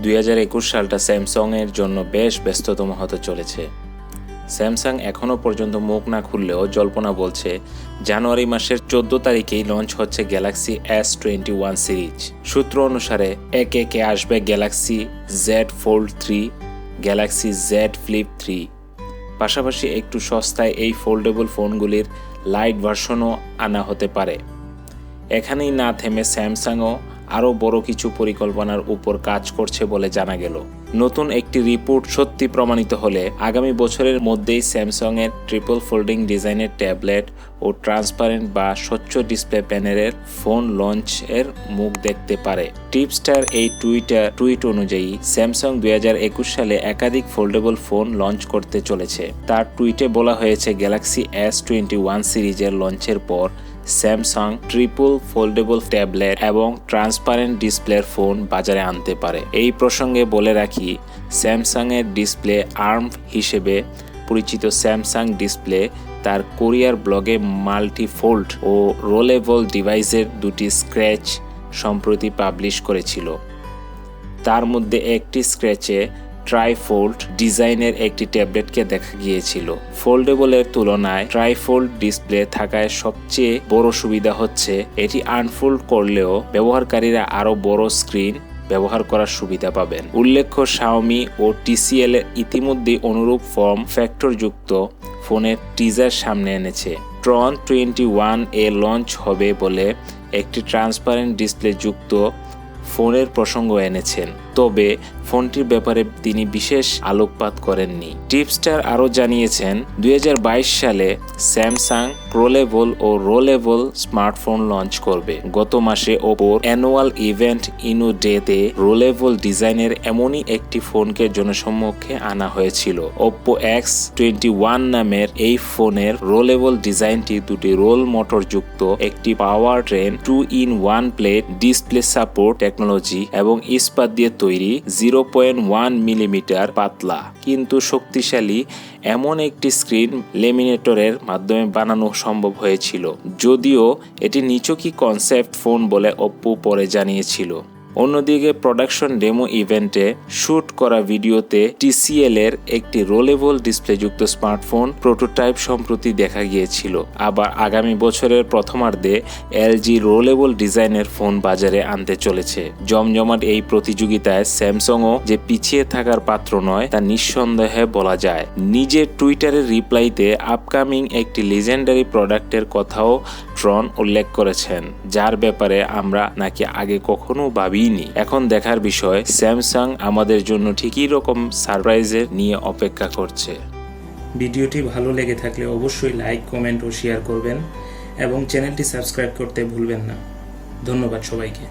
2021 সালটা স্যামসাং এর জন্য বেশ ব্যস্ততম হতে চলেছে। স্যামসাং এখনও পর্যন্ত মুখ না খুললেও জল্পনা বলছে জানুয়ারি মাসের 14 তারিখেই লঞ্চ হচ্ছে গ্যালাক্সি S21 সিরিজ। সূত্র অনুসারে একে একে আসবে Galaxy Z Fold 3, Galaxy Z Flip 3। পাশাপাশি একটু সস্তায় এই ফোল্ডেবল ফোনগুলির লাইট ভার্সনও আনা হতে পারে। এখানেই না থেমে স্যামসাংও আরও বড় কিছু পরিকল্পনার উপর কাজ করছে বলে জানা গেল। নতুন একটি রিপোর্ট সত্যি প্রমাণিত হলে আগামী বছরের মধ্যেই স্যামসাং এর ট্রিপল ফোল্ডিং ডিজাইনের ট্যাবলেট ও ট্রান্সপারেন্ট বা স্বচ্ছ ডিসপ্লে প্যানেলের ফোন লঞ্চের মুখ দেখতে পারে। টিপস্টার এই টুইট অনুযায়ী স্যামসাং 2021 সালে একাধিক ফোল্ডেবল ফোন লঞ্চ করতে চলেছে। তার টুইটে বলা হয়েছে গ্যালাক্সি S21 সিরিজের লঞ্চের পর স্যামসাং ট্রিপল ফোল্ডেবল ট্যাবলেট এবং ট্রান্সপারেন্ট ডিসপ্লের ফোন বাজারে আনতে পারে। এই প্রসঙ্গে বলে রাখি, স্যামসাং এর ডিসপ্লে আর্ম হিসেবে পরিচিত স্যামসাং ডিসপ্লে তার কোরিয়ার ব্লগে মাল্টি ফোল্ড ও রোলেবল ডিভাইসের দুটি স্ক্র্যাচ সম্প্রতি পাবলিশ করেছিল। তার মধ্যে একটি স্ক্র্যাচে ট্রাইফোল্ড ডিজাইনের একটি ট্যাবলেটকে দেখা গিয়েছিল। ফোল্ডেবলের তুলনায় ট্রাইফোল্ড ডিসপ্লে থাকায় সবচেয়ে বড় সুবিধা হচ্ছে এটি আনফোল্ড করলেও ব্যবহারকারীরা আরও বড় স্ক্রিন ব্যবহার করার সুবিধা পাবেন। উল্লেখ্য, শাওমি ও TCL ইতিমধ্যে অনুরূপ ফর্ম ফ্যাক্টর যুক্ত ফোনের টিজার সামনে এনেছে। ট্রন 21 এ লঞ্চ হবে বলে একটি ট্রান্সপারেন্ট ডিসপ্লে যুক্ত ফোনের প্রসঙ্গ এনেছেন, তবে ফোনটির ব্যাপারে তিনি বিশেষ আলোকপাত করেননি। টিপস্টার আরও জানিয়েছেন 2022 সালে স্যামসাং প্রোলেবল ও রোলেবল স্মার্টফোন লঞ্চ করবে। গত মাসে ওপোর অ্যানুয়াল ইভেন্ট ইনো ডেতে রোলেবল ডিজাইনের এমনই একটি ফোনকে জনসম্মুখে আনা হয়েছিল। ওপ্পো X21 নামের এই ফোনের রোলেবল ডিজাইনটি দুটি রোল মোটর যুক্ত একটি পাওয়ার train 2-in-1 plate display support technology এবং ইস্পাত দিয়ে তৈরি 0.1 মিলিমিটার পাতলা কিন্তু শক্তিশালী এমন একটি স্ক্রিন লেমিনেটরের মাধ্যমে বানানো সম্ভব হয়েছিল, যদিও এটি নিছকই কনসেপ্ট ফোন বলে ওপ্পো পরে জানিয়েছিল। অন্যদিকে প্রোডাকশন ডেমো ইভেন্টে শুট করা ভিডিওতে TCL এর একটি রোলেবল ডিসপ্লেযুক্ত স্মার্টফোন প্রোটোটাইপ সম্প্রতি দেখা গিয়েছিল। আবার আগামী বছরের প্রথমার্ধে LG রোলেবল ডিজাইনের ফোন বাজারে আনতে চলেছে। জমজমাট এই প্রতিযোগিতায় স্যামসাংও যে পিছিয়ে থাকার পাত্র নয় তা নিঃসন্দেহে বলা যায়। নিজের টুইটারের রিপ্লাইতে আপকামিং একটি লিজেন্ডারি প্রোডাক্টের কথাও ট্রন উল্লেখ করেছেন, যার ব্যাপারে আমরা নাকি আগে কখনো ভাবিনি। এখন দেখার বিষয় স্যামসাং আমাদের জন্য ঠিকই রকম সারপ্রাইজের নিয়ে অপেক্ষা করছে। ভিডিওটি ভালো লেগে থাকলে অবশ্যই লাইক, কমেন্ট ও শেয়ার করবেন এবং চ্যানেলটি সাবস্ক্রাইব করতে ভুলবেন না। ধন্যবাদ সবাইকে।